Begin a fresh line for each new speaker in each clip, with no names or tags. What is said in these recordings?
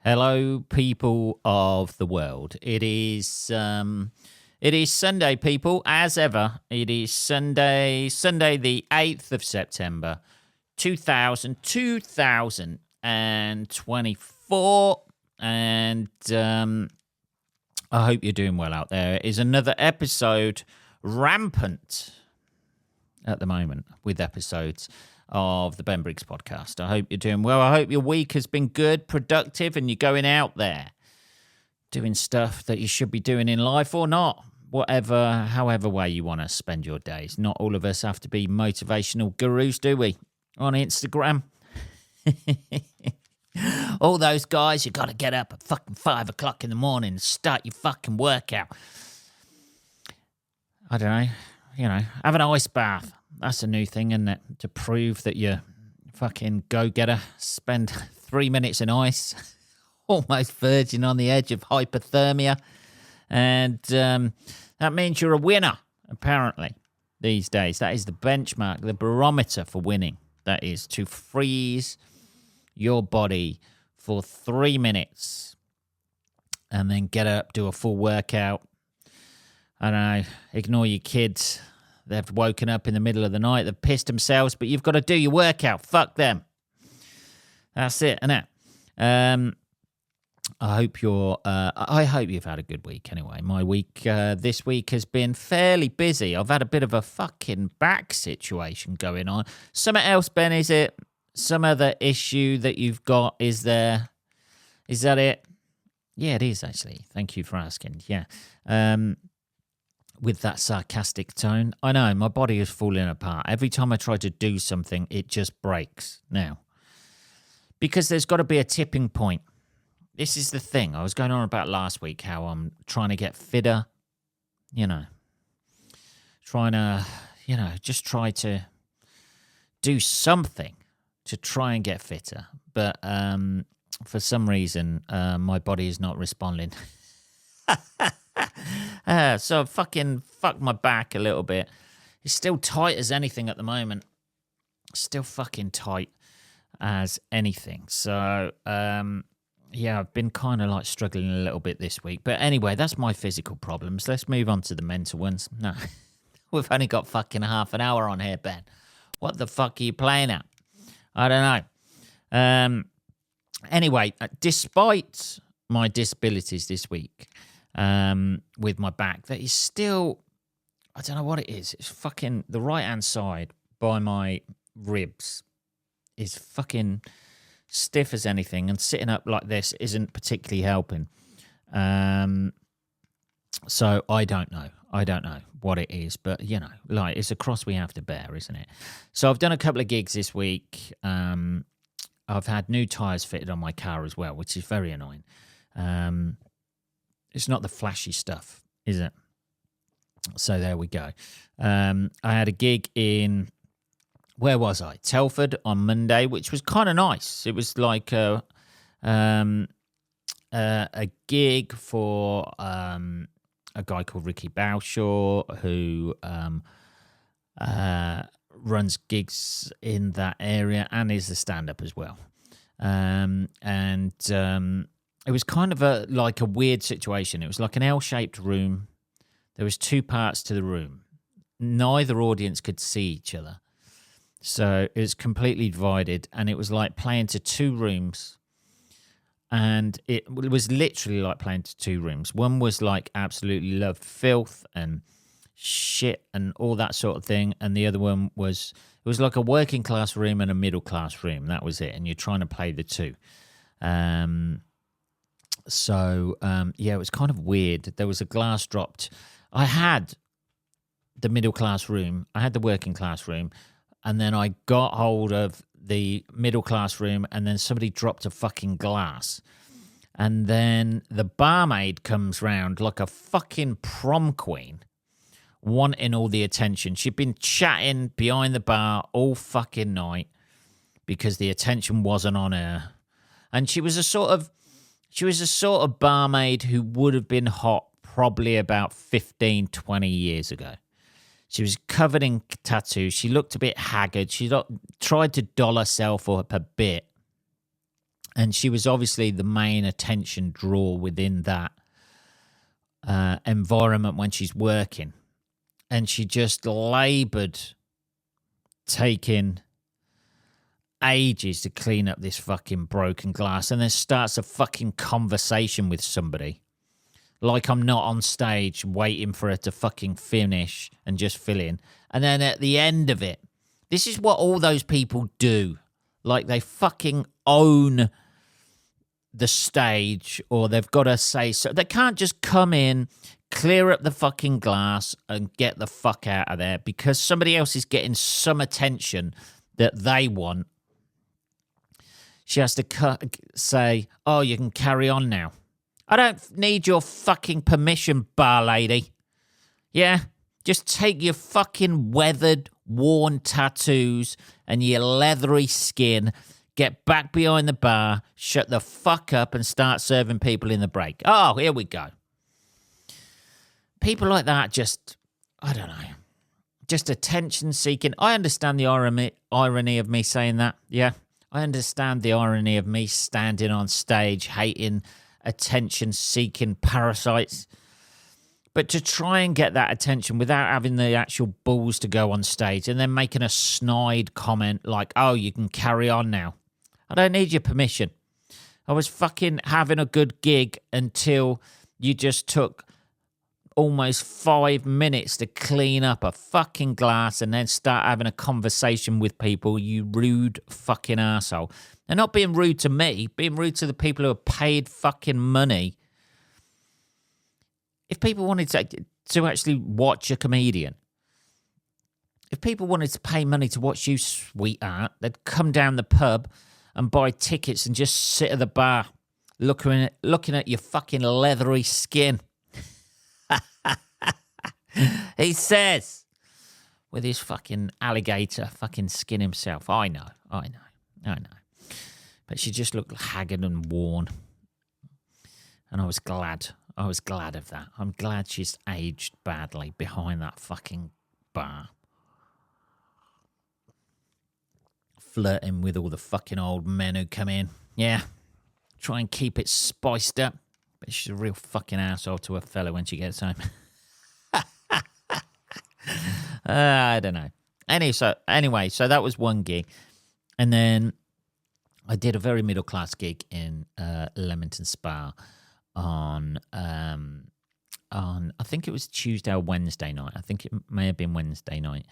Hello, people of the world. It is Sunday, people, as ever. It is Sunday the 8th of September, 2024. And I hope you're doing well out there. It is another episode rampant at the moment with episodes of the Ben Briggs podcast. I hope you're doing well. I hope your week has been good, productive, and you're going out there doing stuff that you should be doing in life or not. However way you want to spend your days. Not all of us have to be motivational gurus, do we? On Instagram. All those guys, you got to get up at fucking 5 o'clock in the morning and start your fucking workout. I don't know, have an ice bath. That's a new thing, isn't it? To prove that you're fucking go-getter. Spend 3 minutes in ice, almost verging on the edge of hypothermia. And that means you're a winner, apparently, these days. That is the benchmark, the barometer for winning. That is to freeze your body for 3 minutes and then get up, do a full workout. I don't know, ignore your kids. They've woken up in the middle of the night. They've pissed themselves, but you've got to do your workout. Fuck them. That's it, innit? I hope you've had a good week anyway. My week this week has been fairly busy. I've had a bit of a fucking back situation going on. Something else, Ben, is it? Some other issue that you've got, is there? Is that it? Yeah, it is, actually. Thank you for asking. Yeah. With that sarcastic tone. I know, my body is falling apart. Every time I try to do something, it just breaks now. Because there's got to be a tipping point. This is the thing. I was going on about last week how I'm trying to get fitter. Just try to do something to try and get fitter. But for some reason, my body is not responding. So I fucking fucked my back a little bit. It's still tight as anything at the moment. Still fucking tight as anything. So, I've been kind of like struggling a little bit this week. But anyway, that's my physical problems. Let's move on to the mental ones. No, we've only got fucking half an hour on here, Ben. What the fuck are you playing at? I don't know. Anyway, despite my disabilities this week, with my back, that is still, I don't know what it is. It's fucking the right hand side by my ribs is fucking stiff as anything, and sitting up like this isn't particularly helping. So I don't know what it is, but it's a cross we have to bear, isn't it? So I've done a couple of gigs this week. I've had new tires fitted on my car as well, which is very annoying. It's not the flashy stuff, is it? So there we go. I had a gig in, where was I? Telford on Monday, which was kind of nice. It was like a gig for a guy called Ricky Bowshaw, who runs gigs in that area and is a stand-up as well. It was kind of a weird situation. It was like an L-shaped room. There was two parts to the room. Neither audience could see each other. So it was completely divided, and it was like playing to two rooms. And it was literally like playing to two rooms. One was like absolutely loved filth and shit and all that sort of thing. And the other one was, it was like a working class room and a middle class room. That was it. And you're trying to play the two. It was kind of weird. There was a glass dropped. I had the middle class room. I had the working class room. And then I got hold of the middle class room, and then somebody dropped a fucking glass. And then the barmaid comes round like a fucking prom queen, wanting all the attention. She'd been chatting behind the bar all fucking night because the attention wasn't on her. And she was a sort of barmaid who would have been hot probably about 15, 20 years ago. She was covered in tattoos. She looked a bit haggard. She tried to doll herself up a bit. And she was obviously the main attention drawer within that environment when she's working. And she just laboured taking ages to clean up this fucking broken glass, and then starts a fucking conversation with somebody. Like I'm not on stage waiting for her to fucking finish and just fill in. And then at the end of it, this is what all those people do. Like they fucking own the stage, or they've got to say so. They can't just come in, clear up the fucking glass and get the fuck out of there because somebody else is getting some attention that they want. She has to say, oh, you can carry on now. I don't need your fucking permission, bar lady. Yeah? Just take your fucking weathered, worn tattoos and your leathery skin, get back behind the bar, shut the fuck up and start serving people in the break. Oh, here we go. People like that just, I don't know, just attention seeking. I understand the irony of me saying that, yeah. I understand the irony of me standing on stage hating attention-seeking parasites. But to try and get that attention without having the actual balls to go on stage and then making a snide comment like, oh, you can carry on now. I don't need your permission. I was fucking having a good gig until you just took almost 5 minutes to clean up a fucking glass and then start having a conversation with people, you rude fucking arsehole. And not being rude to me, being rude to the people who are paid fucking money. If people wanted to actually watch a comedian, if people wanted to pay money to watch you, sweetheart, they'd come down the pub and buy tickets and just sit at the bar looking at your fucking leathery skin. He says, with his fucking alligator fucking skin himself. I know. But she just looked haggard and worn. And I was glad. I was glad of that. I'm glad she's aged badly behind that fucking bar. Flirting with all the fucking old men who come in. Yeah. Try and keep it spiced up. But she's a real fucking asshole to her fella when she gets home. I don't know. Anyway, so that was one gig. And then I did a very middle-class gig in Leamington Spa on I think it was Tuesday or Wednesday night. I think it may have been Wednesday night.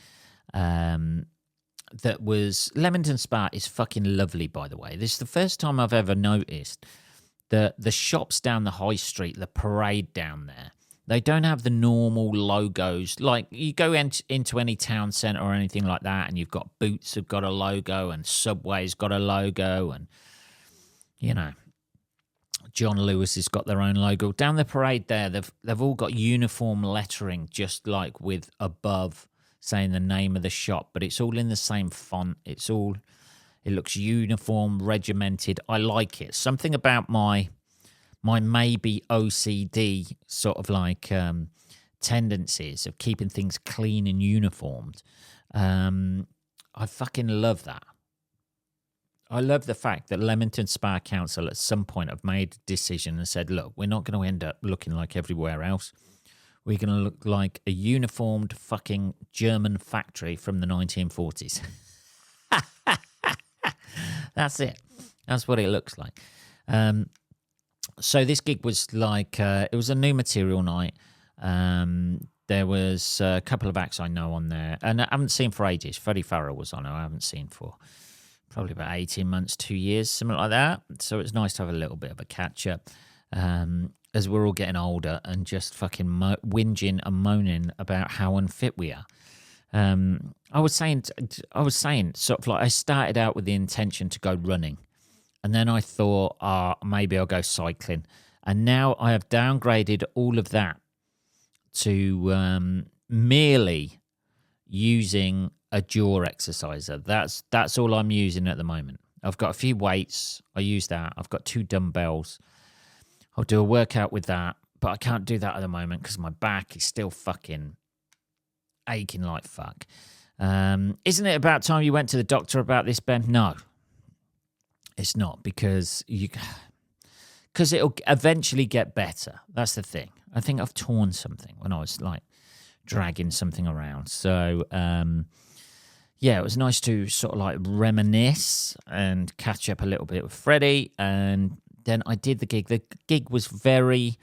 That was... Leamington Spa is fucking lovely, by the way. This is the first time I've ever noticed that the shops down the high street, the parade down there, they don't have the normal logos. Like, you go into any town centre or anything like that, and you've got Boots have got a logo, and Subway's got a logo, and, you know, John Lewis has got their own logo. Down the parade there, they've all got uniform lettering, just like with above saying the name of the shop, but it's all in the same font. It looks uniform, regimented. I like it. Something about my maybe OCD sort of like tendencies of keeping things clean and uniformed. I fucking love that. I love the fact that Leamington Spa Council at some point have made a decision and said, look, we're not going to end up looking like everywhere else. We're going to look like a uniformed fucking German factory from the 1940s. That's it. That's what it looks like. So this gig was like, it was a new material night. There was a couple of acts I know on there. And I haven't seen for ages. Freddie Farrell was on it. I haven't seen for probably about 18 months, 2 years, something like that. So it's nice to have a little bit of a catch-up as we're all getting older and just fucking whinging and moaning about how unfit we are. I was saying sort of like I started out with the intention to go running. And then I thought, maybe I'll go cycling. And now I have downgraded all of that to merely using a jaw exerciser. That's all I'm using at the moment. I've got a few weights. I use that. I've got 2 dumbbells. I'll do a workout with that. But I can't do that at the moment because my back is still fucking aching like fuck. Isn't it about time you went to the doctor about this, Ben? No. It's not because it'll eventually get better. That's the thing. I think I've torn something when I was like dragging something around. So, yeah, it was nice to sort of like reminisce and catch up a little bit with Freddie. And then I did the gig. The gig was very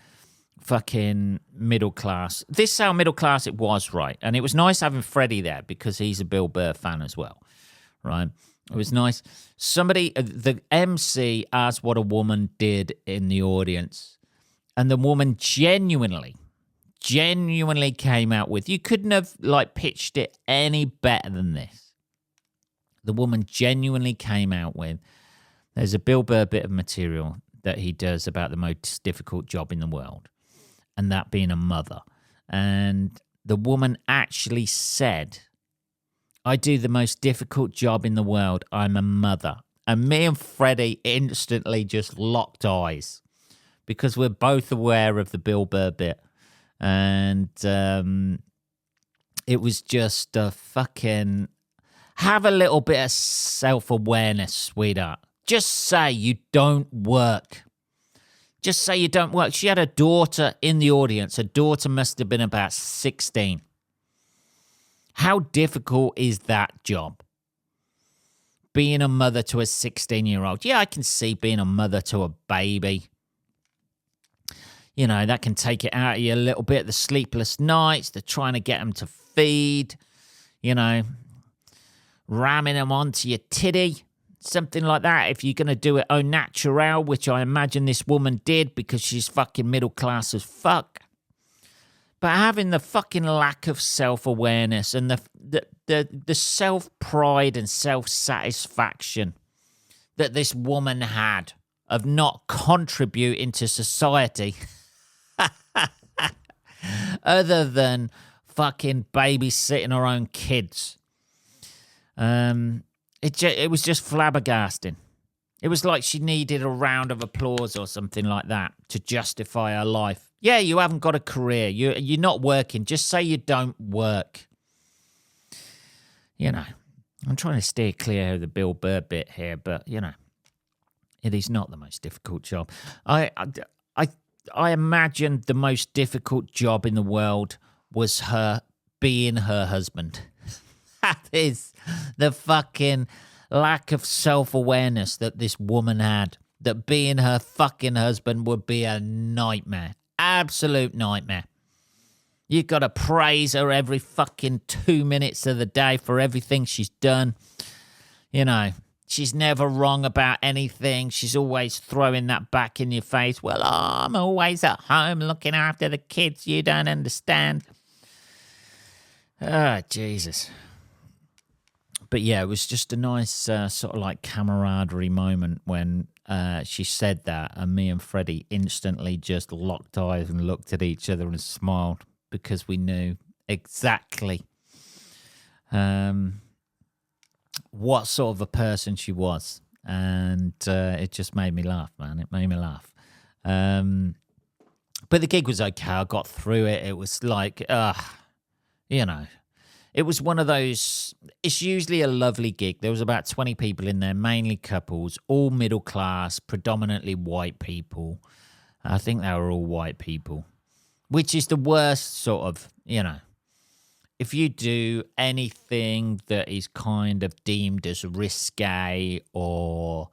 fucking middle class. This is how middle class it was, right? And it was nice having Freddie there because he's a Bill Burr fan as well, right? It was nice. The MC asked what a woman did in the audience, and the woman genuinely came out with, you couldn't have like pitched it any better than this. The woman genuinely came out with, there's a Bill Burr bit of material that he does about the most difficult job in the world, and that being a mother. And the woman actually said, I do the most difficult job in the world. I'm a mother. And me and Freddie instantly just locked eyes because we're both aware of the Bill Burr bit. And it was just a fucking, have a little bit of self-awareness, sweetheart. Just say you don't work. Just say you don't work. She had a daughter in the audience. Her daughter must have been about 16. How difficult is that job? Being a mother to a 16-year-old. Yeah, I can see being a mother to a baby. You know, that can take it out of you a little bit. The sleepless nights, the trying to get them to feed, you know, ramming them onto your titty, something like that. If you're going to do it au naturel, which I imagine this woman did because she's fucking middle class as fuck. But having the fucking lack of self-awareness and the self-pride and self-satisfaction that this woman had of not contributing to society other than fucking babysitting her own kids. It was just flabbergasting. It was like she needed a round of applause or something like that to justify her life. Yeah, you haven't got a career. You're not working. Just say you don't work. You know, I'm trying to steer clear of the Bill Burr bit here, but, you know, it is not the most difficult job. I imagine the most difficult job in the world was her being her husband. That is the fucking lack of self-awareness that this woman had, that being her fucking husband would be a nightmare. Absolute nightmare. You got to praise her every fucking 2 minutes of the day for everything she's done. You know, she's never wrong about anything. She's always throwing that back in your face. Well, I'm always at home looking after the kids. You don't understand. Oh, Jesus. But yeah, it was just a nice sort of like camaraderie moment when she said that, and me and Freddie instantly just locked eyes and looked at each other and smiled because we knew exactly what sort of a person she was. And it just made me laugh, man. It made me laugh. But the gig was okay. I got through it. It was like, you know, it was one of those, it's usually a lovely gig. There was about 20 people in there, mainly couples, all middle class, predominantly white people. I think they were all white people, which is the worst sort of, you know, if you do anything that is kind of deemed as risque or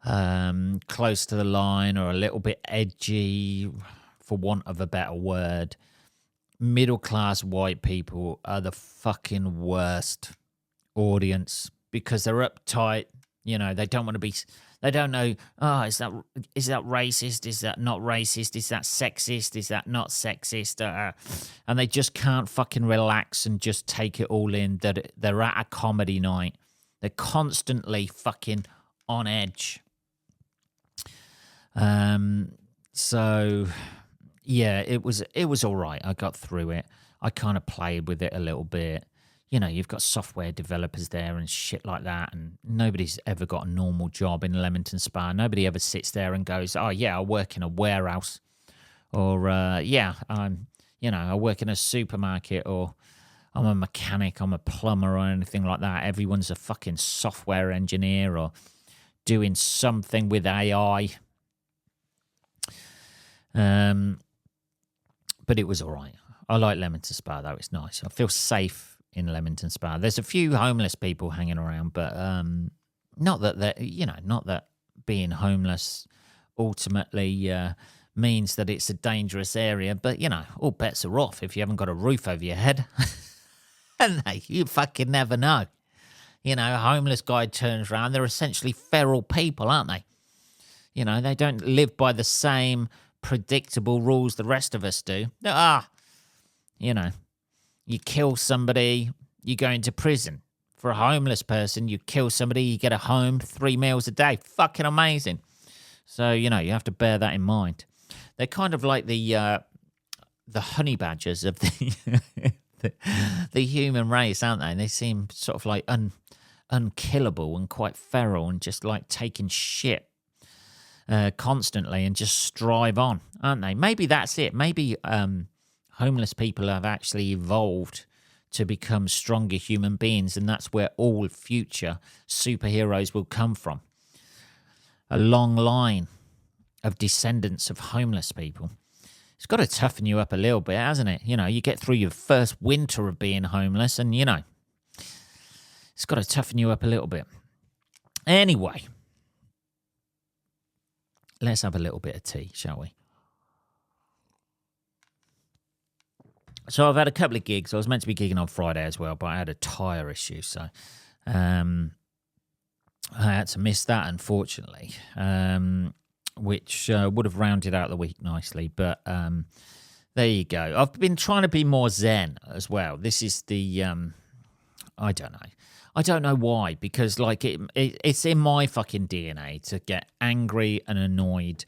close to the line or a little bit edgy, for want of a better word, middle-class white people are the fucking worst audience because they're uptight. You know, they don't want to be, they don't know, is that racist? Is that not racist? Is that sexist? Is that not sexist? And they just can't fucking relax and just take it all in that they're at a comedy night. They're constantly fucking on edge. So yeah, it was all right. I got through it. I kind of played with it a little bit. You know, you've got software developers there and shit like that, and nobody's ever got a normal job in Leamington Spa. Nobody ever sits there and goes, oh, yeah, I work in a warehouse, or, yeah, I work in a supermarket, or I'm a mechanic, I'm a plumber, or anything like that. Everyone's a fucking software engineer or doing something with AI. But it was all right. I like Leamington Spa, though. It's nice. I feel safe in Leamington Spa. There's a few homeless people hanging around, but not that being homeless ultimately means that it's a dangerous area. But, all bets are off if you haven't got a roof over your head. And you fucking never know. A homeless guy turns around. They're essentially feral people, aren't they? They don't live by the same predictable rules the rest of us do. You kill somebody, you go into prison. For a homeless person, you kill somebody, you get a home, 3 meals a day. Fucking amazing. So, you have to bear that in mind. They're kind of like the honey badgers of the the human race, aren't they? And they seem sort of like unkillable and quite feral and just like taking shit constantly and just strive on, aren't they? Maybe that's it. Maybe homeless people have actually evolved to become stronger human beings, and that's where all future superheroes will come from. A long line of descendants of homeless people. It's got to toughen you up a little bit, hasn't it? You get through your first winter of being homeless and, it's got to toughen you up a little bit. Anyway, let's have a little bit of tea, shall we? So I've had a couple of gigs. I was meant to be gigging on Friday as well, but I had a tyre issue, so I had to miss that, unfortunately, which would have rounded out the week nicely. But there you go. I've been trying to be more zen as well. This is the I don't know. I don't know why, because like it's in my fucking DNA to get angry and annoyed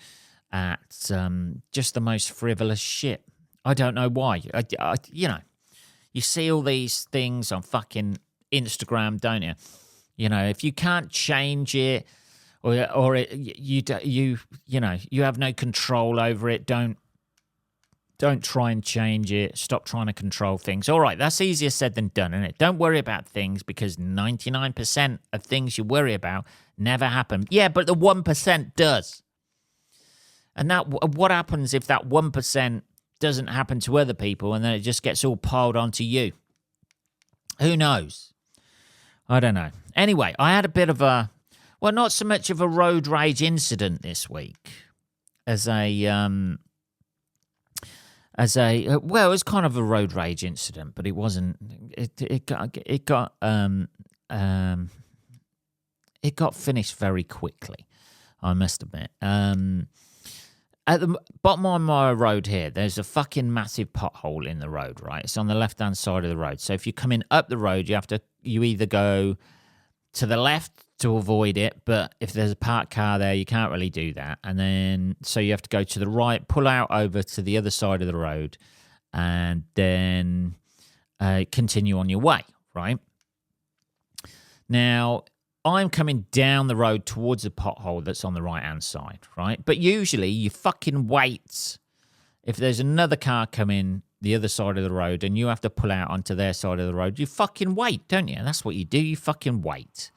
at just the most frivolous shit. I don't know why. You see all these things on fucking Instagram, don't you? If you can't change it, or you have no control over it, don't try and change it. Stop trying to control things. All right, that's easier said than done, isn't it? Don't worry about things, because 99% of things you worry about never happen. Yeah, but the 1% does. And what happens if that 1% doesn't happen to other people, and then it just gets all piled onto you? Who knows? I don't know. Anyway, I had a bit of not so much of a road rage incident this week as it was kind of a road rage incident, but it wasn't. It got finished very quickly, I must admit. At the bottom of my road here, there's a fucking massive pothole in the road, right? It's on the left-hand side of the road. So if you're coming up the road, you either go to the left to avoid it, but if there's a parked car there, you can't really do that. And then, so you have to go to the right, pull out over to the other side of the road, and then continue on your way, right? Now, I'm coming down the road towards the pothole that's on the right-hand side, right? But usually you fucking wait. If there's another car coming the other side of the road and you have to pull out onto their side of the road, you fucking wait, don't you? That's what you do. You fucking wait.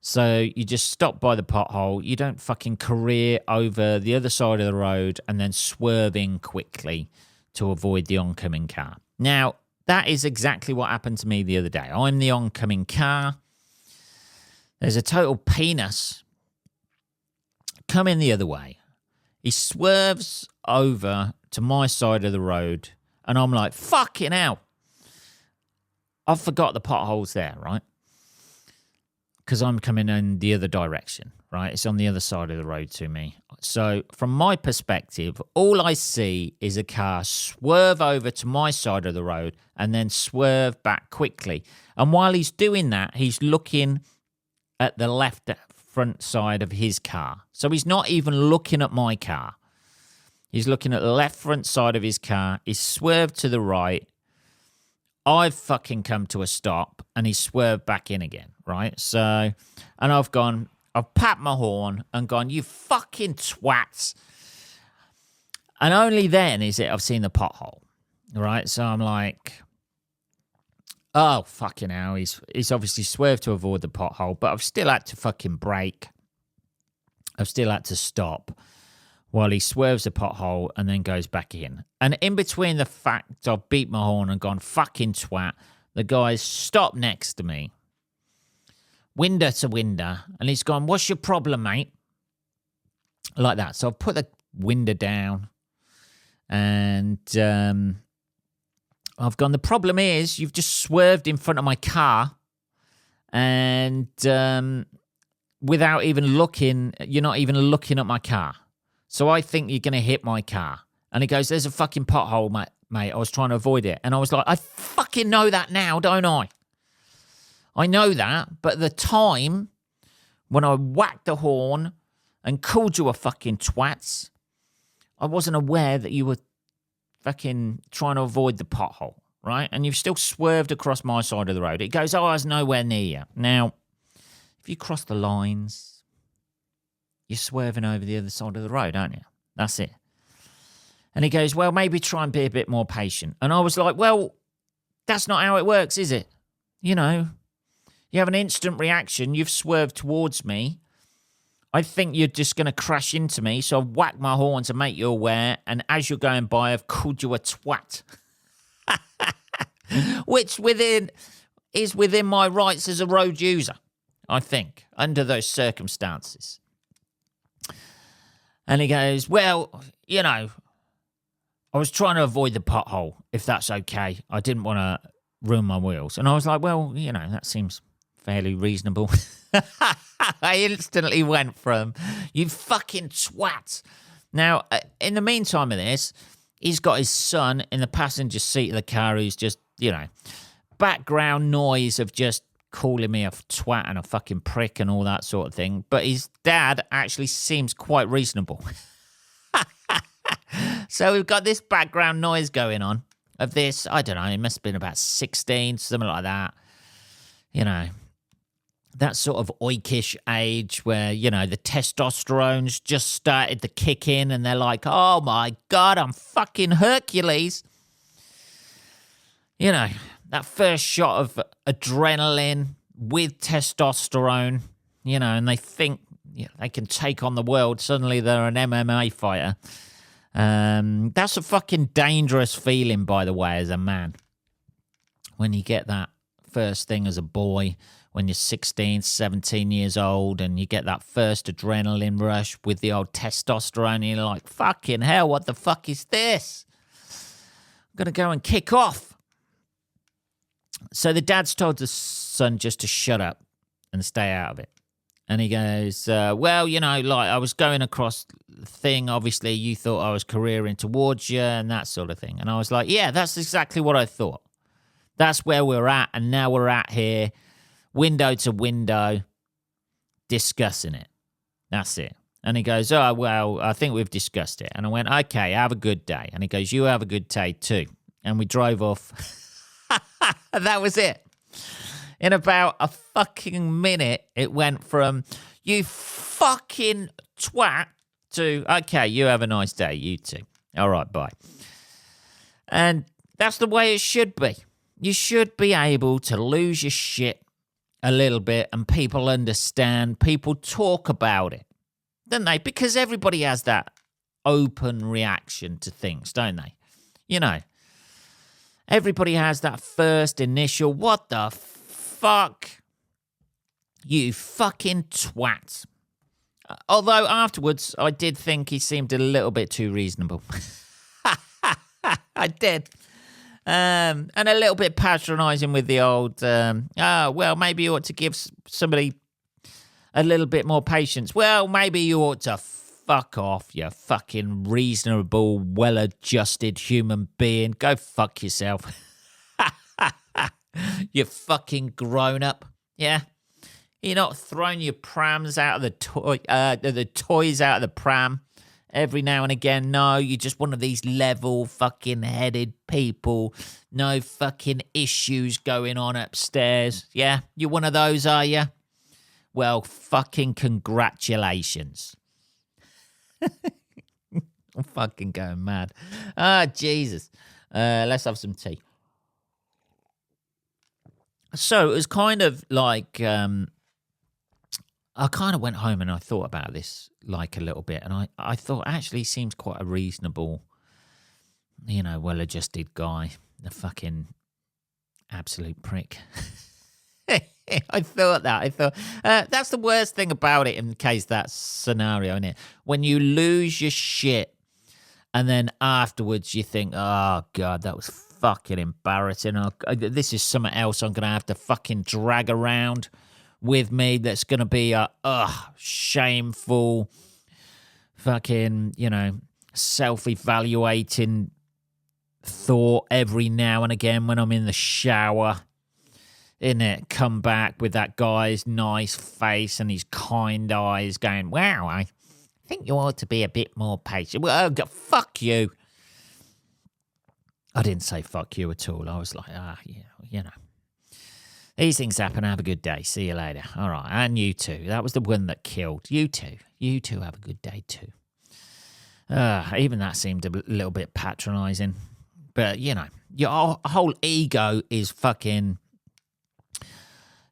So you just stop by the pothole. You don't fucking career over the other side of the road and then swerve in quickly to avoid the oncoming car. Now, that is exactly what happened to me the other day. I'm the oncoming car. There's a total penis coming the other way. He swerves over to my side of the road, and I'm like, fucking hell. I forgot the pothole's there, right? Because I'm coming in the other direction, right? It's on the other side of the road to me. So from my perspective, all I see is a car swerve over to my side of the road and then swerve back quickly. And while he's doing that, he's looking at the left front side of his car. So he's not even looking at my car. He's looking at the left front side of his car. He's swerved to the right. I've fucking come to a stop and he's swerved back in again, right? So, and I've papped my horn and gone, you fucking twats. And only then is it I've seen the pothole, right? So I'm like, oh, fucking hell. He's obviously swerved to avoid the pothole, but I've still had to fucking brake. I've still had to stop while he swerves a pothole and then goes back in. And in between the fact I've beat my horn and gone fucking twat, the guy's stopped next to me, window to window, and he's gone, "What's your problem, mate?" Like that. So I've put the window down and I've gone, "The problem is you've just swerved in front of my car and without even looking, you're not even looking at my car. So I think you're going to hit my car." And he goes, "There's a fucking pothole, mate. I was trying to avoid it." And I was like, I fucking know that now, don't I? I know that. But at the time when I whacked the horn and called you a fucking twat, I wasn't aware that you were fucking trying to avoid the pothole, right? And you've still swerved across my side of the road. It goes, "Oh, I was nowhere near you." Now, if you cross the lines, you're swerving over the other side of the road, aren't you? That's it. And he goes, "Well, maybe try and be a bit more patient." And I was like, well, that's not how it works, is it? You know, you have an instant reaction. You've swerved towards me. I think you're just going to crash into me. So I've whacked my horn to make you aware. And as you're going by, I've called you a twat. Which is within my rights as a road user, I think, under those circumstances. And he goes, "Well, you know, I was trying to avoid the pothole, if that's okay. I didn't want to ruin my wheels." And I was like, well, you know, that seems fairly reasonable. I instantly went from, "You fucking twat." Now, in the meantime of this, he's got his son in the passenger seat of the car who's just, you know, background noise of just calling me a twat and a fucking prick and all that sort of thing. But his dad actually seems quite reasonable. So we've got this background noise going on of this, I don't know, it must have been about 16, something like that. You know, that sort of oikish age where, you know, the testosterone's just started to kick in and they're like, "Oh my God, I'm fucking Hercules." You know, that first shot of adrenaline with testosterone, you know, and they think, you know, they can take on the world. Suddenly they're an MMA fighter. That's a fucking dangerous feeling, by the way, as a man. When you get that first thing as a boy, when you're 16, 17 years old, and you get that first adrenaline rush with the old testosterone, and you're like, fucking hell, what the fuck is this? I'm going to go and kick off. So the dad's told the son just to shut up and stay out of it. And he goes, "Well, you know, like I was going across the thing. Obviously, you thought I was careering towards you and that sort of thing." And I was like, "Yeah, that's exactly what I thought. That's where we're at. And now we're at here, window to window, discussing it. That's it." And he goes, "Oh, well, I think we've discussed it." And I went, "Okay, have a good day." And he goes, "You have a good day too." And we drove off. And that was it. In about a fucking minute, it went from, "You fucking twat," to, "Okay, you have a nice day, you too. All right, bye." And that's the way it should be. You should be able to lose your shit a little bit and people understand, people talk about it, don't they? Because everybody has that open reaction to things, don't they? You know, everybody has that first initial, "What the fuck? You fucking twat." Although afterwards, I did think he seemed a little bit too reasonable. I did. And a little bit patronising with the old, well, maybe you ought to give somebody a little bit more patience. Well, maybe you ought to fuck off, you fucking reasonable, well-adjusted human being. Go fuck yourself. You fucking grown-up. Yeah? You're not throwing your prams out of the toys out of the pram every now and again. No, you're just one of these level fucking headed people. No fucking issues going on upstairs. Yeah? You're one of those, are you? Well, fucking congratulations. I'm fucking going mad. Ah, Jesus. Let's have some tea. So it was kind of like I kind of went home and I thought about this like a little bit, and I thought actually he seems quite a reasonable, well-adjusted guy. The fucking absolute prick. I thought that's the worst thing about it in case that scenario, isn't it? When you lose your shit and then afterwards you think, oh, God, that was fucking embarrassing. This is something else I'm going to have to fucking drag around with me that's going to be a shameful fucking, self-evaluating thought every now and again when I'm in the shower. Isn't it? Come back with that guy's nice face and his kind eyes going, wow, I think you ought to be a bit more patient. Well, fuck you. I didn't say fuck you at all. I was like, these things happen. Have a good day. See you later. All right. And you too. That was the one that killed. You too. You too have a good day too. Even that seemed a little bit patronising. But, your whole ego is fucking,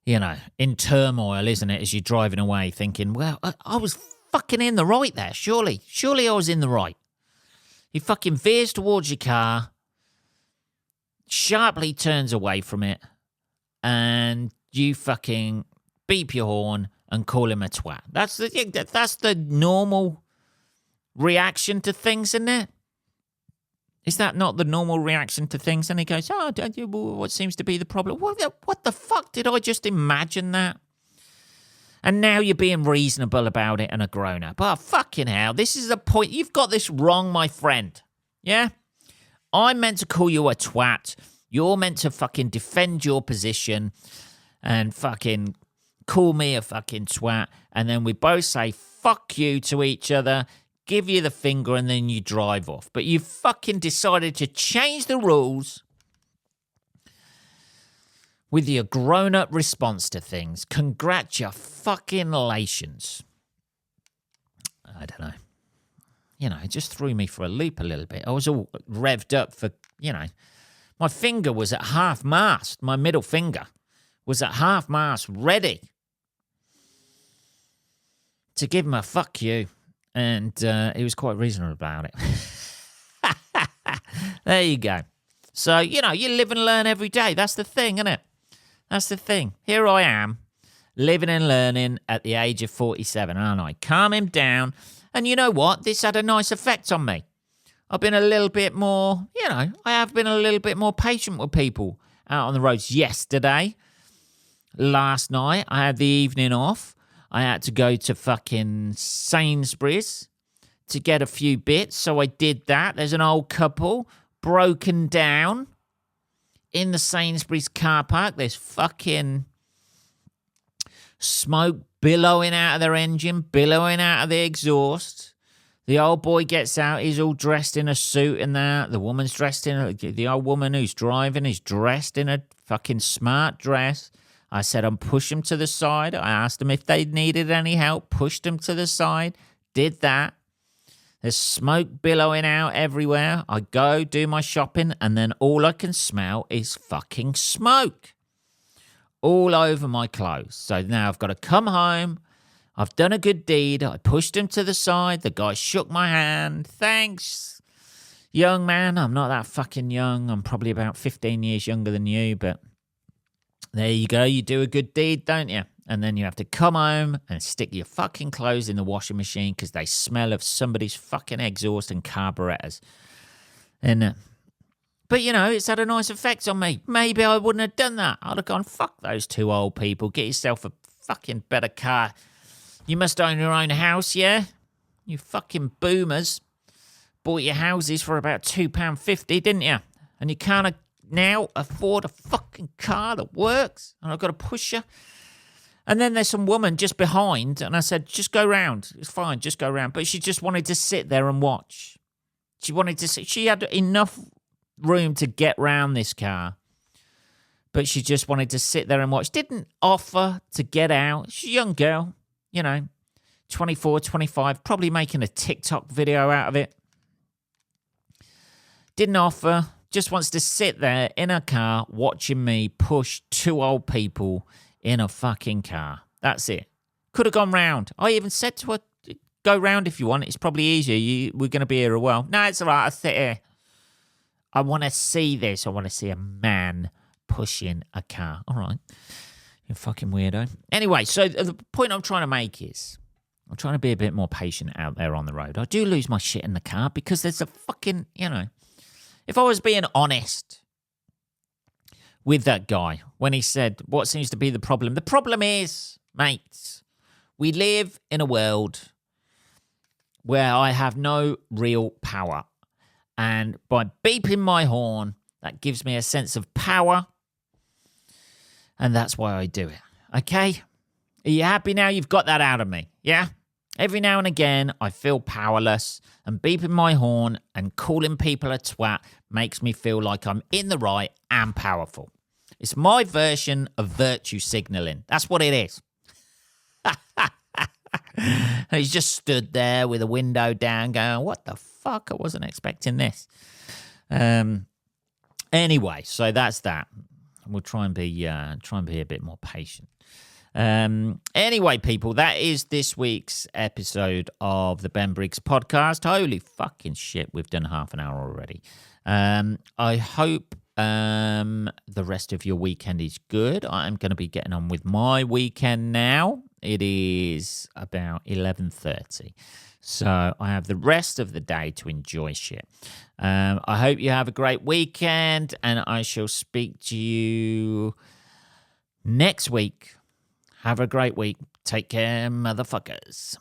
in turmoil, isn't it? As you're driving away thinking, well, I was fucking in the right there. Surely I was in the right. He fucking veers towards your car, sharply turns away from it, and you fucking beep your horn and call him a twat. That's the normal reaction to things, isn't it? Is that not the normal reaction to things? And he goes, what seems to be the problem? What the fuck? Did I just imagine that? And now you're being reasonable about it and a grown-up. Oh, fucking hell. This is the point. You've got this wrong, my friend. Yeah? I'm meant to call you a twat. You're meant to fucking defend your position and fucking call me a fucking twat. And then we both say fuck you to each other, give you the finger, and then you drive off. But you fucking decided to change the rules with your grown-up response to things. Congratulations. I don't know. It just threw me for a loop a little bit. I was all revved up for, my finger was at half mast. My middle finger was at half mast, ready to give him a fuck you. And he was quite reasonable about it. There you go. So, you live and learn every day. That's the thing, isn't it? That's the thing. Here I am, living and learning at the age of 47, and I calm him down. And you know what? This had a nice effect on me. I've been a little bit more, I have been a little bit more patient with people out on the roads. Yesterday, last night, I had the evening off. I had to go to fucking Sainsbury's to get a few bits, so I did that. There's an old couple broken down in the Sainsbury's car park. There's fucking smoke billowing out of their engine, billowing out of the exhaust. The old boy gets out. He's all dressed in a suit and that. The woman's dressed the old woman who's driving is dressed in a fucking smart dress. I said, I'm push them to the side. I asked them if they needed any help, pushed them to the side, did that. There's smoke billowing out everywhere. I go do my shopping, and then all I can smell is fucking smoke all over my clothes. So now I've got to come home. I've done a good deed. I pushed him to the side. The guy shook my hand. Thanks, young man. I'm not that fucking young. I'm probably about 15 years younger than you, but there you go. You do a good deed, don't you? And then you have to come home and stick your fucking clothes in the washing machine because they smell of somebody's fucking exhaust and carburetors. And but, it's had a nice effect on me. Maybe I wouldn't have done that. I'd have gone, fuck those two old people. Get yourself a fucking better car. You must own your own house, yeah? You fucking boomers. Bought your houses for about £2.50, didn't you? And you can't now afford a fucking car that works. And I've got to push you. And then there's some woman just behind. And I said, just go round. It's fine, just go round. But she just wanted to sit there and watch. She wanted to sit. She had enough room to get round this car. But she just wanted to sit there and watch. Didn't offer to get out. She's a young girl, 24, 25, probably making a TikTok video out of it. Didn't offer. Just wants to sit there in a car watching me push two old people in a fucking car. That's it. Could have gone round. I even said to her, go round if you want. It's probably easier. We're going to be here a while. No, it's all right. I'll sit here. I want to see this. I want to see a man pushing a car. All right. You fucking weirdo. Anyway, so the point I'm trying to make is I'm trying to be a bit more patient out there on the road. I do lose my shit in the car because there's a fucking, if I was being honest with that guy when he said, what seems to be the problem? The problem is, mates, we live in a world where I have no real power. And by beeping my horn, that gives me a sense of power. And that's why I do it. Okay? Are you happy now? You've got that out of me. Yeah? Every now and again, I feel powerless. And beeping my horn and calling people a twat makes me feel like I'm in the right and powerful. It's my version of virtue signaling. That's what it is. And he's just stood there with a window down going, what the fuck? I wasn't expecting this. Anyway, so that's that. We'll try and be a bit more patient. Anyway, people, that is this week's episode of the Ben Briggs podcast. Holy fucking shit, we've done half an hour already. I hope the rest of your weekend is good. I'm going to be getting on with my weekend now. It is about 11:30. So I have the rest of the day to enjoy shit. I hope you have a great weekend, and I shall speak to you next week. Have a great week. Take care, motherfuckers.